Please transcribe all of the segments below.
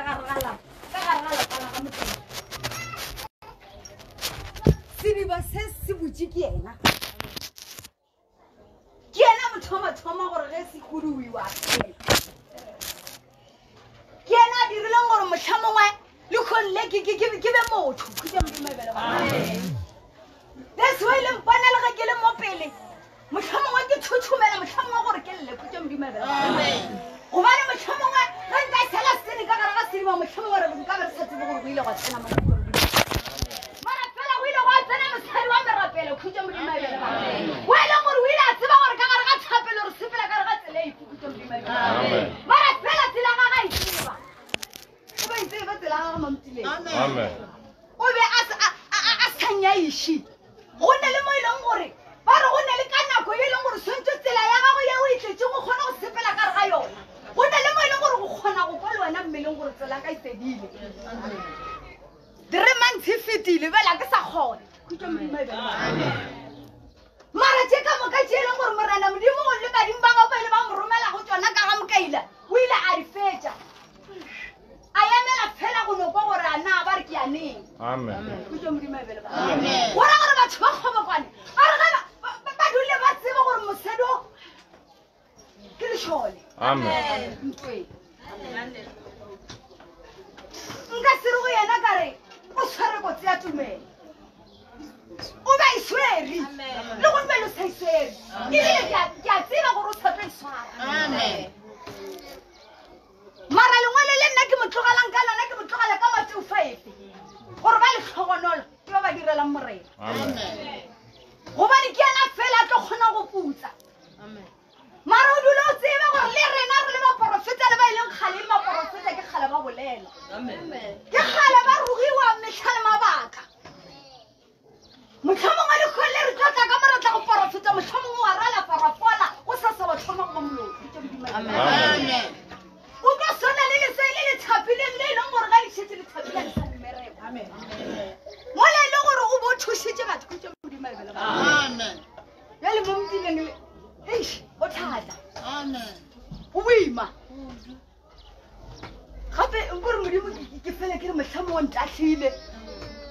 kagaragala kana ga motho sidiba se se butse ke ena thoma gore ge se kuduwiwa ke ena a dirileng gore motlhamongwe le kgonle ke be motho khutse modimebele that's why le mpana le ga ke le mo pele motlhamongwe ke thuthumela motlhamongwe gore ke lle khutse modimebele gobane motlhamongwe ga nka sela sene ka gare ga sedima motlhamongwe re nka be re sa tsebe gore go ile go tsena mara fela go ile go tsena mosadi wa merapele khutse modimebele o e leng gore o ile a tseba gore ka gare ga thapelo re sepela ka gare ga tsela e khutse modimebele mara fela tsela ga ga e tseba o ba itse ba tsela ga ga mamtileng o be a sanyaishi go ne le mo e leng gore ba re go ne le ka nako e leng gore swantse tsela ya gago ye o e tletse go kgona go sepela ka re ga yona go ne le mo e leng gore go kgona go kwa le wena mmeleng gore tsela ka e fedile 3 months e fetile bela ke sa kgona mara tse ka moka tse e leng gore morena modimo go le badimo ba gago ba ile ba mo romela go tsona ka ga mokaila o ile a di fetša a emela fela go nokwa gore a na ba re ke yaneng gora gore batho ba kgobokwane a re ba dule ba tseba gore mosedo ke lešole nka se re go yena kare o tshware kotsi ya tumelo o ba e swere le go nbe lo sa e swere ebile ke a tseba gore o tshepe e swara mara lengwele le nna ke mo tlogelang ka lona ke mo tlogela ka Mateo 5 gore ba le tlhogonolo ke ba ba direlang morena gobane ke ena fela a tlo kgona go putsa mara o dule o tseba gore le rena re le baporofeta le ba e leng kgale le baporofeta ke kgale ba bolela ke kgale ba rugiwa metlha le mabaka motlhamongwe le kgole re tlotla ka moratla go porofeta motlhamongwe wa rala parafola o sa sa batlhoma go moloi o ka sona le lesele le thapileng le e leng gore ga le šetse le thapile le sa mmereko mo le e leng gore o bo thušitše batho kutse modimabele ya le mo mdileng le o thata o boima gape nkore modimo ke fele ke re motlhamongwe ntatlhile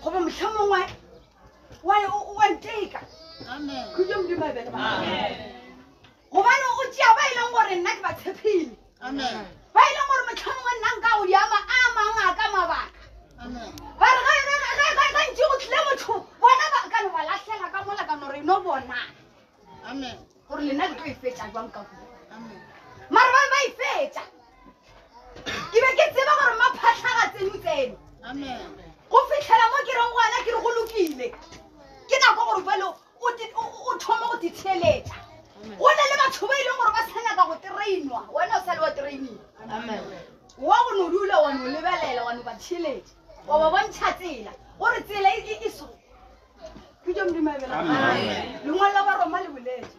goba motlhamongwe wa nteka kutse modimabele gobane o tšea ba e leng gore nna ke ba tshepile ba e leng gore motlhamongwe nna nka o diama a mangwe a ka mabaka ba re ga ntse go tlile motho bona ba ka no ba latlhela ka mola ka no re no bona gore lena ke tlo e fetša jwang ka mara ba e fetša ke be ke tseba gore maphatlhaga tseno go fitlhela mo ke reng gona ke re go lokile ke nako gore felo o thoma go ditheletša go ne le batho ba e leng gore ba sanyaka go trainwa wena o sa le wa trainile wa go no dula wa no lebelela wa no ba theletša wa ba bontšha tsela gore tsela e so ke jo modimabela lengwalo la baroma le boletse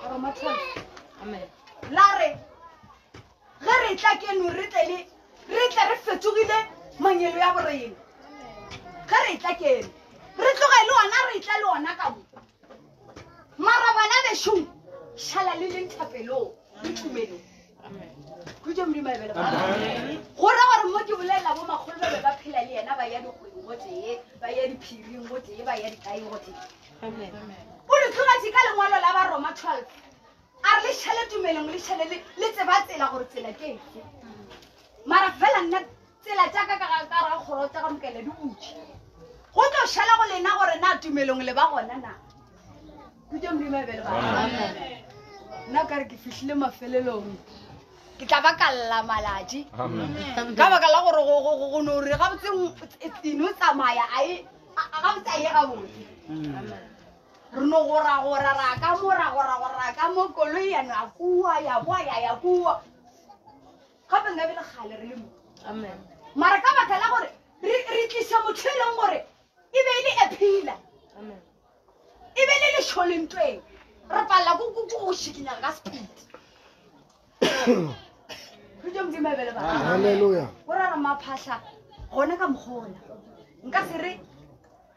baroma 12 la re ge re tla keno re tle re fetogile manyelo ya borena ge re tla keno re tloge le ona re tla le ona ka mo mara bana bešong šala le leng thapelong le tumelong kutse modimabele gore gore mo ke bolelela bo magolo ba be ba phela le yena ba ya dikgweng go tee ba ya diphiring go tee ba ya dikaeng go tee o le tlogatše ka lengwalo la baroma 12 a re le šhale tumelong le šhale le tseba tsela gore tsela ke efe mara fela nna tsela tšaka ka ra kgoro tša ka mokele di butše go tlo šhala go lena gore na tumelong le ba gona na kutse modimabele nna kare ke fihlile mafelelong ke tla ba ka lla malatši ka baka la gore go no re gabotse no tsamaya gabotse a ye gabotse re no goragora ra ka mo ragoragora ka mo koloi yano a kua ya boa ya kua gape nka bele kgale re le mo mara ka baka la gore re tlisa motho e leng gore e be e le ephila e be le lešholentweng re palela go šikinya ka speed Hallelujah. Go ra maphahla gona ka mkgola nka se re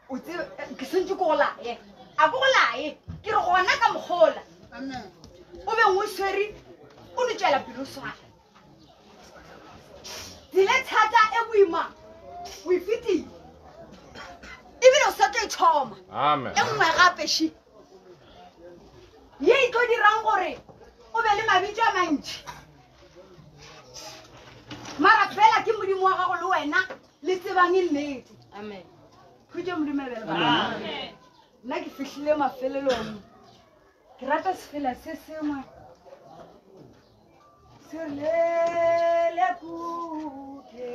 o tse ke sentse go golae a go golae ke re gona ka mkgola o be ngwe sweri o no tšela pelo swala dile thata e boima o ifitile ebile o sa tlo ithoma Amen. e nngwe gape shi ye tlo dirang gore o be le mabitso a mantši mara fela ke modimo wa gago le wena le tsebang e nnete amen khutse modimo e bele bana amen nna ke fihlile mafelelong ke rata sefela se sengwe Lele kuke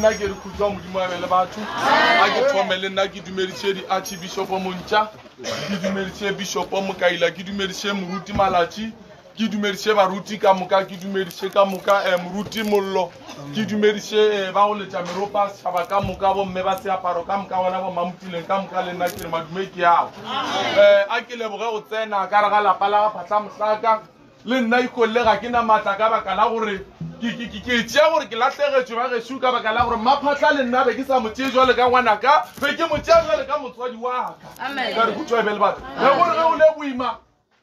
nna ke re khutwa modimo a bele batho a ke thome le nna ke dumeditse di archbishop Montja ke dumeditse bishop Mokaila ke dumeditse moruti Malatsi ke dumeditse baruti ka moka ke dumeditse ka moka moruti Mollo ke dumeditse ba go letša meropa saba ka moka bo mme ba seaparo ka moka bona bo mampuleng ka moka le nna ke re madume ke yao a ke leboge go tsena ka re ga lapa la phatla mohlaka le nna ikolle ga ke na matla ka baka la gore ke tšea gore ke latlhegetšwe ba gešo ka baka la gore Maphatla le nna be ke sa mo tšee jwale ka ngwanaka be ke mo tšea jwale ka motswadi wa ka ka re kutšwa ebele batho ge gore ge o le boima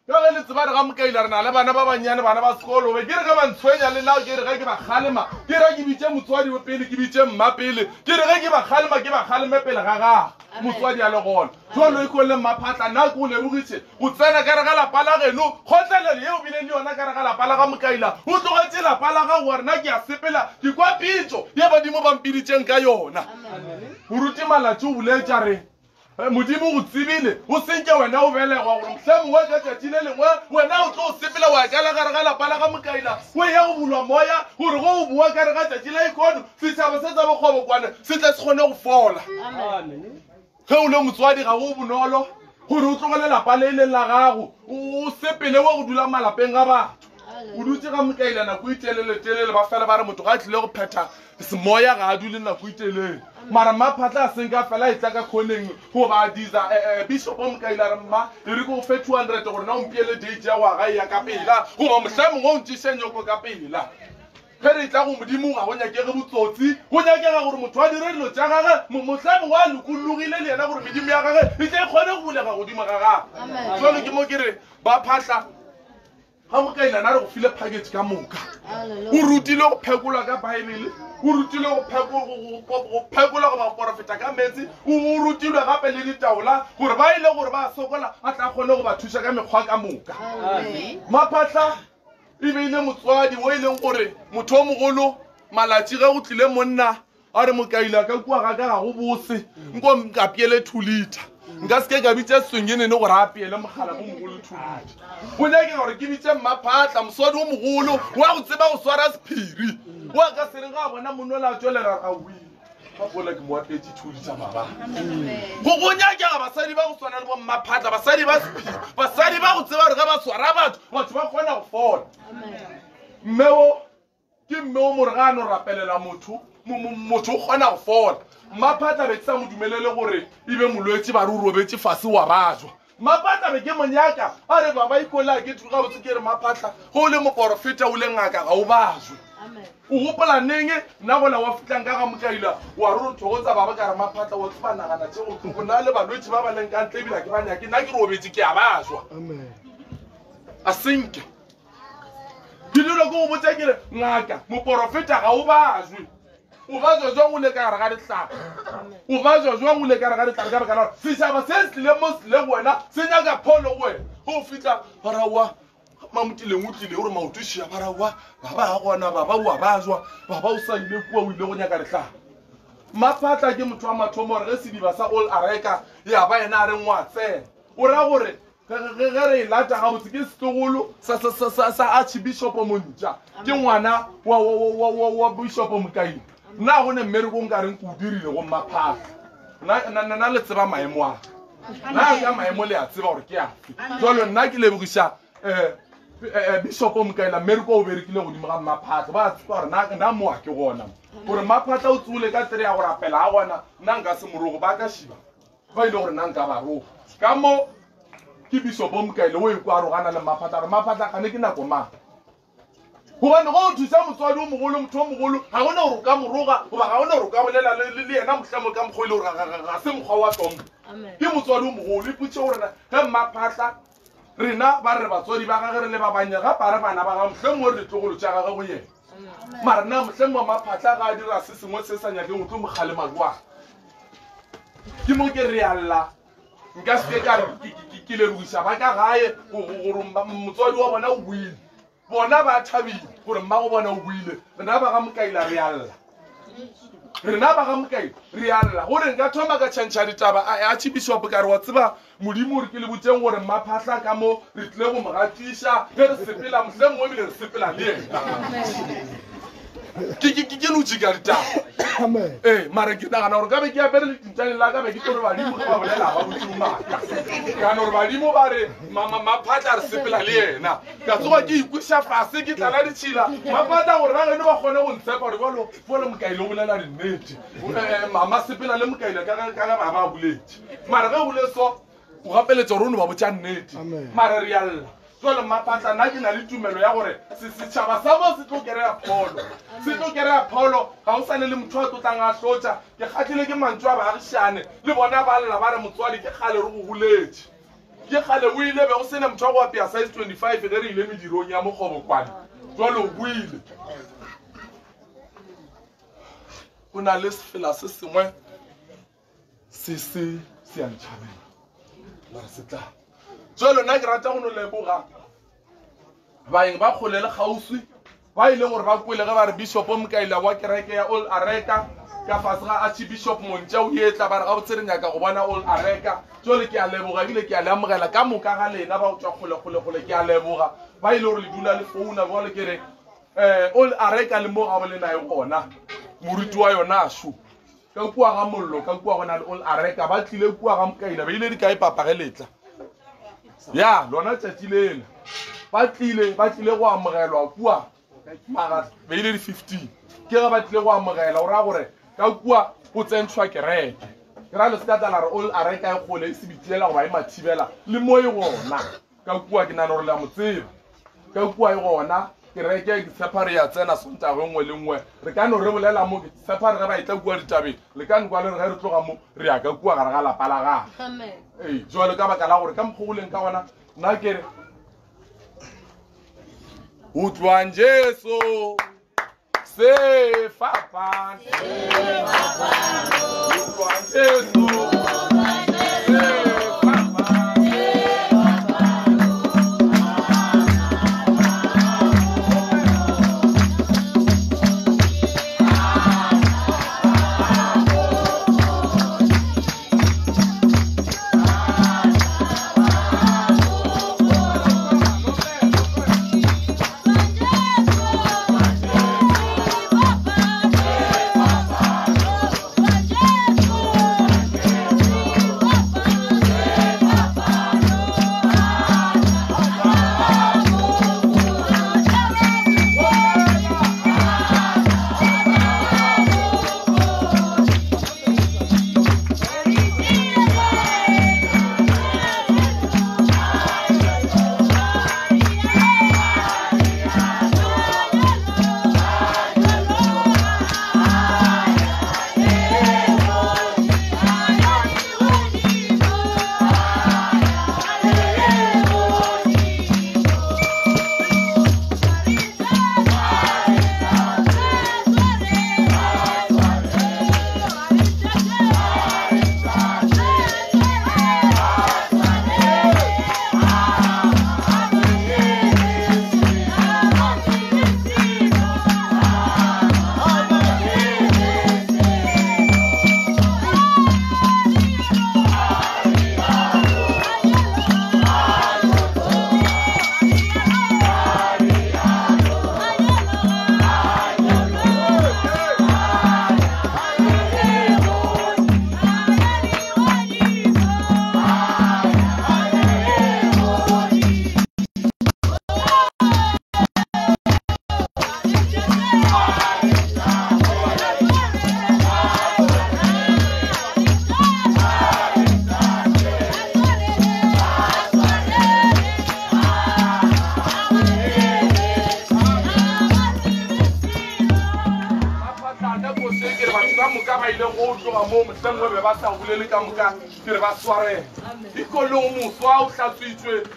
ge ge le tseba re ga Mokaila re na le bana ba bannyane bana ba sekolo be ke re ge ba ntshwenya le nna ke re ge ke ba kgalema ke re ke bitše motswadi pele ke bitše mma pele ke re ge ke ba kgaleme pele ga gaga motswadi a le gona jalo iko le Maphatla nna ke o lebogitše go tsena ka re ga lapa la geno kgotlelele yeo bile le yona ka re ga lapa la ga Mokaila o tlogetše lapa la gago gore nna ke a sepela ke kwa pitso ye badimo ba mpiditšeng ka yona boruti malatši o boletša re modimo go tsebile o senke wena o belegwa gore mohlomongwe ka tšatši le lengwe wena o tlo o sepela wa kala gare ga lapa la ga Mokaila o ye go bulwa moya gore go o bua ka re ga tšatši la ikono setšhaba se tsa bokgobokwane se tle se kgone go fola ge o le motswadi ga go bonolo gore o tlogele lapa le leng la gago o sepele wa go dula malapeng ga batho o dutse ga Mokaila nako itelele ba fela ba re motho ga a tlile go phetha semoya ga a dule nako itelele mara Maphatla a seng ka fela e tla ka kgoneng go ba diza Bishop Mokaila re mma e re go fe 200 gore na o mpiele date ya wa ga ya ka pela goba mohlomongwe o ntšiše nyoko ka pela ge re tla go modimo ga go nyakege botsotsi go nyakega gore motho a dire dilo tša gage mohlomongwe a lokologile le yena gore medimo ya gage e tla e kgone go bulega godimo ga gage jalo ke mo ke re ba phatla ga Mokaila na re go file package ka moka o rutile go phekolwa ka Baebele o rutile go phekolwa go baporofeta ka metsi o rutilwe gape le ditaola gore ba ile gore ba sokola a tla kgone go ba thuša ka mekgwa ka moka Maphatla e beile motswadi o e leng gore motho o mogolo malatši ge go tlile monna a re Mokaila ka kua ga ka ga go bose nko nka peele 2 liter nka seke ka bitša Sengene gore a peele mogala mo mogolo 2 liter go nyake gore ke bitše Maphatla moswadi o mogolo wa go tseba go swara sephiri wa ka sereng ga a bona monola a tswelela a wile bapola ke mo apetse 2 liter baba go nyakega basadi ba go swana le bo Maphatla basadi ba sephiri basadi ba go tseba gore ga ba swara batho ba kgona go fola mmeo ke mmeo more ga a no rapelela motho o kgona go fola Maphatla be ke sa mo dumelele gore e be molwetse ba re o robetse fase wa bajwa Maphatla be ke monyaka a re baba ikola ke tuga botse ke re Maphatla go le moporofeta o le ngaka ga o bajwe o gopola neng nna bona wa fitlang ka ga Mokaila wa re o thogotsa baba ka re Maphatla wa tse ba nagana tse go na le balwetse ba ba leng ka ntle ebile ke ba nyake nna ke robetse ke a bajwa a senke ke dilo ke go botsa ke re ngaka moporofeta ga o bajwe o ba jwa o le ka gare ga ditlhaka o ba jwa o le ka gare ga ditlhaka ka baka la setšhaba se se tlile mo seleng wena se nyaka pholo wena go fitlha barawa mamotileng o tlile gore maotošia barawa baba ga gona baba o a bajwa baba o sa ile kua o ile go nyaka ditlhaka Maphatla ke motho wa mathomo gore ge sediba sa all areka ya ba yena a reng wa tsena o ra gore ge re e lata gabotse ke setlogolo sa Archbishop Montša ke ngwana wa Bishop Mokaila nna go ne mmerekong ka reng ke o dirile go Maphatla nna le tseba maemo a nna ka maemo le a tseba gore ke afe jalo nna ke lebogiša Bishop Mokaila mmereko o berekile godimo ga Maphatla ba tseba gore nna moa ke gona gore Maphatla o tsole ka tere ya go rapela a gona nna nka se morogo ba ka šiba ba ile gore nna nka ba roga ka mo ke Bishop Mokaila o e kwa arogana le Maphatla re Maphatla kane ke nako mang gobane go o thusa motswadi o mogolo motho o mogolo ga gona gore o ka moroga goba ga gona gore o ka bolela le yena motlhamo ka mokgwa ile gore ga se mokgwa wa tompa ke motswadi o mogolo ipotše gorena ge Maphatla rena ba re batswadi ba gage re le ba banye gape a re bana ba ga mohlomongwe re ditlogolo tša gage go yena mara nna mohlomongwe Maphatla ga a dira se sengwe se sa nyakeng o tlo mogalemalwana ke mo ke realla nka seke ka ke lebogiša ba ka gae gore motswadi wa bona o buile bona ba thabile gore mmago bona o buile rena ba ga Mokaila re alla re alla gore nka thoma ka tšhantšha ditaba a Archbishop ka re wa tseba modimo gore ke le botseng gore Maphatla ka mo re tlile go mogatiša ge re sepela mohlomongwe ebile re sepela le ena ke lotse ka ditaba mara ke nagana gore ka be ke apere le tintšane la ka be ke tore badimo ge ba bolela ba botse maaka kana gore badimo ba re Maphatla re sepela le ena ka tsoga ke ikweša fase ke tlala ditšhila Maphatla gore ba geno ba kgone go ntshepa gore bole Mokaila o bolela dinnete mama sepela le Mokaila ka ge ba ba boletse mara ge o bole so o gapeletša gore o ne ba botša nnete mara re alla jwale Mapatla nna ke na le tumelo ya gore setšhaba sa mo se tlo kereya pholo se tlo kereya pholo ga o sane le motho a tlotlang a tlotša ke kgatlhile ke mantso a baagišane le bona ba lla ba re motswadi ke kgale re go goletše ke kgale o ile be go sene motho wa go apea size 25 ge re ile medirong ya mokgobokwane jwale o buile go na le sefela se sengwe se a ntšhabela mare se tla jwale nna ke rata go no leboga baeng ba kgole le kgauswi ba ile gore ba kwele ge ba re Bishop Mokaila wa kereke ya All Areka ka fase ga Archbishop Montja o etla ba re ga botsere nyaka go bona All Areka jwale ke a leboga ebile ke a le amogela ka moka ga lena ba go tswa kgole ke a leboga ba ile gore le dula le founa jwale ke re All Areka le mo ga bole nae gona moruti wa yona shu ka kua ga mollo ka kua gona le All Areka ba tlile kua ga Mokaila ba ile di kae papageletla ya lona tšatši lela ba tlile go amogelwa kua ba ile di 15 ke ga ba tlile go amogela o ra gore ka kua go tsentšhwa kereke ke ra le se ka tla re All Areka e kgole e se bitiela go ba e mathibela le mo e gona ka kua ke nana gore le a mo tseba ka kua e gona kereke ke separe ya tsena Sontaga nngwe le nngwe re ka no re bolela mo ke separe ge ba itla kua ditabeng le ka nkwa le re ge re tloga mo re ya ka kua gare ga lapa la gago jwale ka baka la gore ka mokgogoleng ka gona nna kere o tlwang Jesu se fapane o tlwang Jesu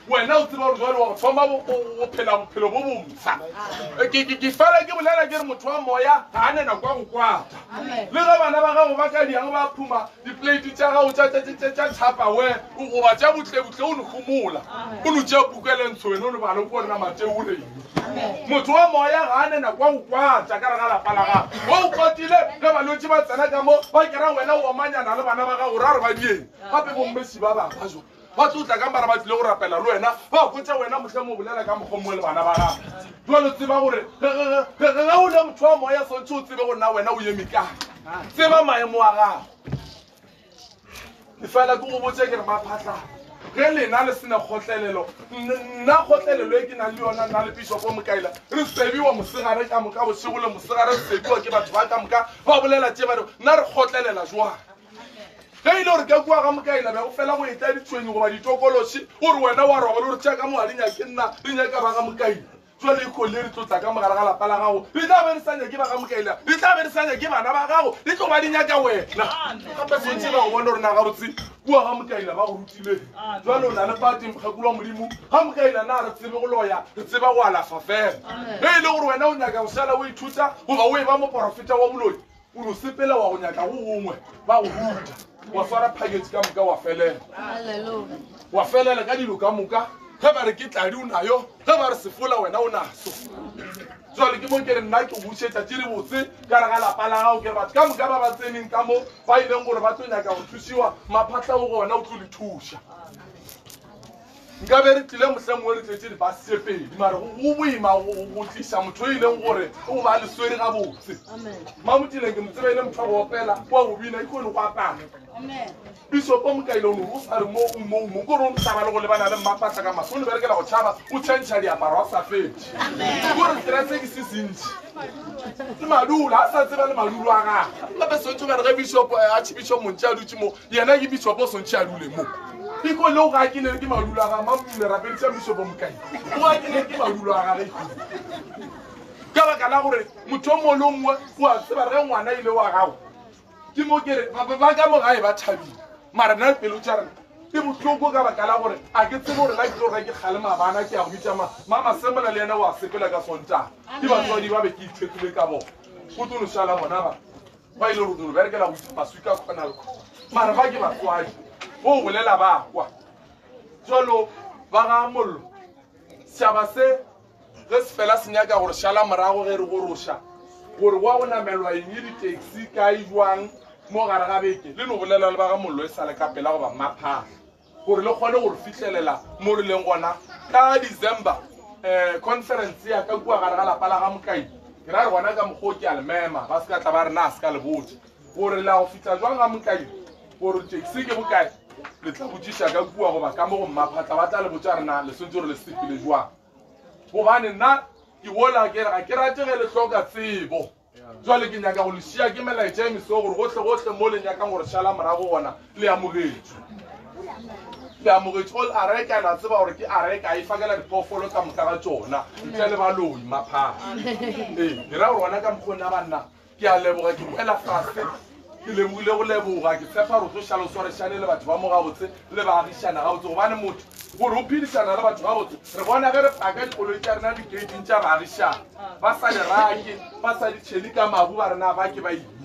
wena o tseba gore wa thoma o phela bophelo bo bomsa ke fela ke bolela ke re motho wa moya ga a nena kwa go kwata le ge bana ba gago ba ka diang ba phuma diplate tša gago tša tšhapawe goba tša botlebutle o ne gomola o no tšea pukele ntsho wena o ne bana ko rena mateo o reile motho wa moya ga a nena kwa go kwata ka re ga lapa la gago o o kwatile ge balwetse ba tsena ka mo ba kera wena o amanyana le bana ba gago ra re ba dieng gape bommesi ba bangwe jo ba tlotla ka mara ba tlile go rapela le wena ba kgotsa wena motlhe mo bolela ka mokgwa mo le bana ba gago jwale tseba gore ge o le motho wa moya swantse o tsebe gore na wena o eme kae tseba maemo a gago ke fela ke go botse ke re Mapatla ge lena le sena kgotlelelo nna kgotlelelo e ke nang le yona nna le Bishop Mokaila re sebiwa mosegare ka moka bošego le mosegare re sebiwa ke batho ba ka moka ba bolela tse ba re nna re kgotlelela jwang ge ile gore ka kua ga mokaila be go fela go etla ditshwenyi goba ditokološi gore wena wa roba le gore tšea ka mogadi nyake nna re nyaka ba ga mokaila jwale e kgole re tlotla ka mogare ga lapa la gago re tla be re sa nyake ba ga mokaila re tla be re sa nyake bana ba gago le tlo ba di nyaka wena gape swantse ba go bona gore na gabotse kua ga mokaila ba go rutile jwale o na le pati mokgekolo wa modimo ga mokaila na re tsebe go loya re tseba go alafa fela ge e le gore wena o nyaka go šala o ithuta goba o e ba moporofeta wa moloi o no sepela wa go nyaka go gongwe ba go ruta wa swara package ka moka wa felela ka dilo ka moka ge ba re ke tladi o nayo ge ba re sefola wena o naso jwale ke mo ke re nna ke bušetša tše di botse ka re ga lapa la gago ke re batho ka moka ba ba tseneng ka mo ba ileng gore ba tlo nyaka go thusiwa maphatla o gona o tlo le thuša nka be re tlile motlhe mongwe re tletse dibasise pedi mare go boima go tliša motho o ileng gore o ba leswere ga botse mamotileng ke motseba ile motho wa go opela kwa go bina e kgone go apana bisopo mokaile o ne o sa re mo kore o taba le go lebana le mmapatla ka maso o ne berekela go tšhaba o tšhentšha diaparo a sa fetse kore stresse ke se sentši le madulo a sa tseba le madulo a gaga gape swantse gare ge bisopo archbishop montši a dutse mo yena ke bisopo swantse a dule mo iko le o ga ke ne ke madulo a gaga mamerapeditša bisopo mokaile o ga ke ne ke madulo a gaga ka baka la gore motho o mo le o mongwe oa tseba re ge ngwana ile wa gago ke mo kere ba ka mo gae ba thabile mara nna pelo tša rena ke botlhoko ka baka la gore a ke tsebe gore la ke tlo re ke kgale mabana ke ya go bitša mama semola le ena wa sepela ka sontaga ke batswadi ba be ke ithekile ka bona go tlo no šala bona ba ile gore tlo berekela go itha maswi ka kgona le mara ba ke batswadi o bolela ba kwa jalo ba ga mollo setšhaba se ge se fela se nyaka gore šala morago ge re go roša gore wa go namelwa eng e di-taxi kae jwang mo gare ga beke le no bolela le ba ga mollo e sa le ka pela goba maphala gore le kgone gore fitlhelela mo re leng gona ka December conference ya ka kua gare ga lapa la ga mokaile ke ra re gona ka mokgwa ke a le mema ba se ka tla ba re na se ka le botse gore la go fitlha jwang ga mokaile gore taxi ke bokae le tla botšiša ka kua goba ka mo go mmaphatla ba tla le botša rena le swantse gore le sepile jwang gobane nna ke bola ke re ga ke rate ge le hloka tsebo jwale ke nyaka go le šia ke melaetša emiso gore gohle mo le nyakang gore šala morago gona le amogetšwe all a reka na tseba gore ke a reka e fakela diphoofolo ka moka ga tšona ntle le baloi maphaa ke ra gore gona ka mokgona banna ke a leboga ke boela fase ke lebogile go leboga ke tshepa gore o tlo šaloswa re šane le batho ba mo gabotse le baagišana gabotse gobane motho gore o phedišana le batho gabotse re bona ge re paka dikoloi tša rena di-gating tša baagišana ba sa dirake ba sa ditšhedi ka mabu ba rena ba ke ba imi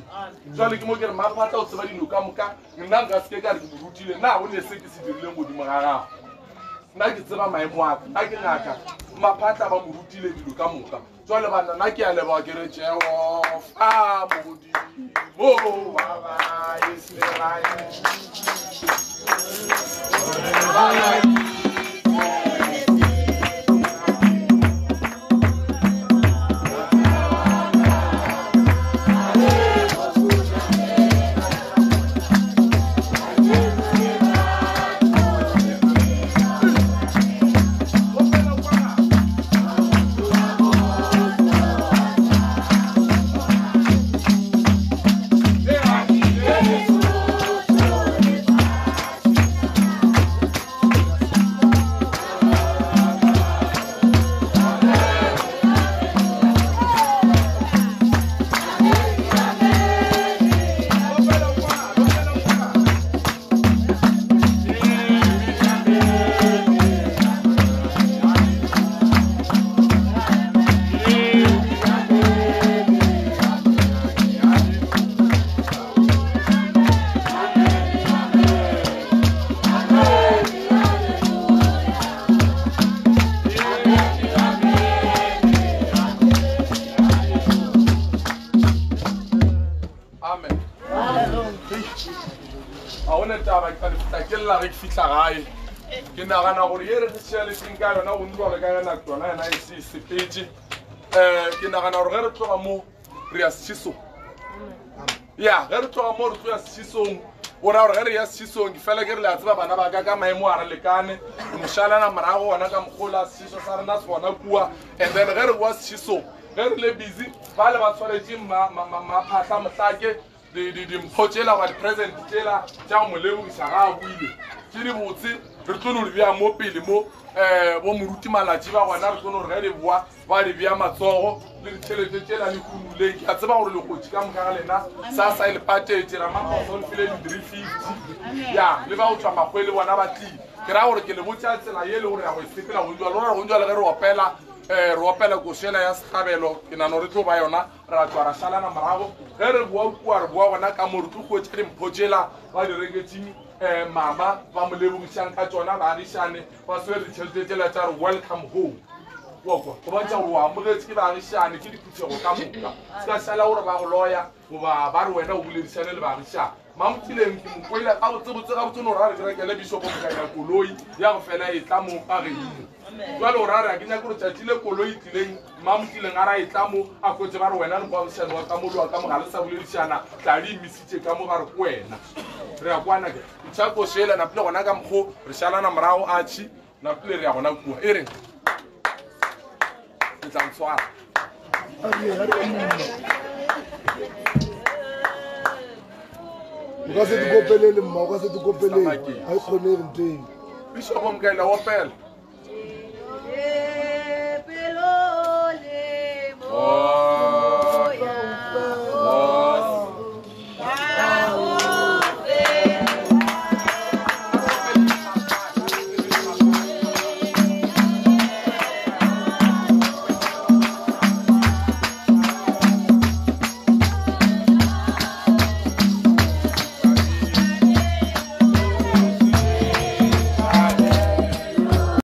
jwale ke mo ke re maphatla o tseba dino ka moka nna nka seke ka re ke mo rutile na o ne se ke se dirileng godimo ga gago nna ke tseba maemo aka a ke ngaka maphatla ba mo rutile dilo ka moka jwale banna nna ke a leboga ke re jehova modimo wa baiseraele ke nagana gore ye re tšheletseng ka yona gonduale ka yona tsona yona e sepetse ke nagana gore ge re tloga mo re ya setšhisong ya ge re tloga mo re tlo ya setšhisong o ra gore ge re ya setšhisong ke fela ke re le a tseba bana ba ka maemo a re lekane mošalana morago gona ka mokgola setšhiso sa rena se bona kua and then ge re boa setšhisong ge re le busy ba le ba tshwaretse maphatla mohlake mpho tšela wa di-present tšela tša go mo lebogiša ga a buile ke di botse re tlo no re bea mo pele mo bo moruti malatši ba gona re tlo no re ge di boa ba di bea matsogo le ditšhelete tšela le hunuleng ke a tseba gore lekgotši ka moka ga lena sa sa e le patetše ramagoso le file di-350 ya le ba go tswa makgwe le bona ba tlile ke raya gore ke le botša tsela ye le gore ya go sepela gonjwa le gore gonjwa le ge re opela košela ya sekgabelo ke nano re tlo ba yona ra tswa ra šalana morago ge re boa kua re boa gona ka mo re tlo kgotša dimpho tšela ba di reketseng mama ba mo lebogišang ka tsona baagišane ba swere ditšhelete tšela tša re welcome home go bontšha gore o amogetse ke baagišane ke diphuthego ka moka se ka šala gore ba go loya goba ba re wena o boledišane le baagišane mamtileng ke mokoile a botsebotse ga botse no ra re ke rekele bishopo mokaina koloi ya go fela e tla mo pageile jwale o ra re a ke nyake gore tšatšile koloi tlileng mamtileng a ra e tla mo a kwetse ba re wena re boagišane wa ka moloa ka mogale sa boledišana tla di emisitše ka mo ba re ko wena re ya kwana ke ntšha košela napile gona ka mokgo re šalana morago a tšhi napile re ya gona kua e reng ke tla ntshwara o ka se di kopelele mma o ka se di kopelele ga e kgonege nteng bishopo mokaila opela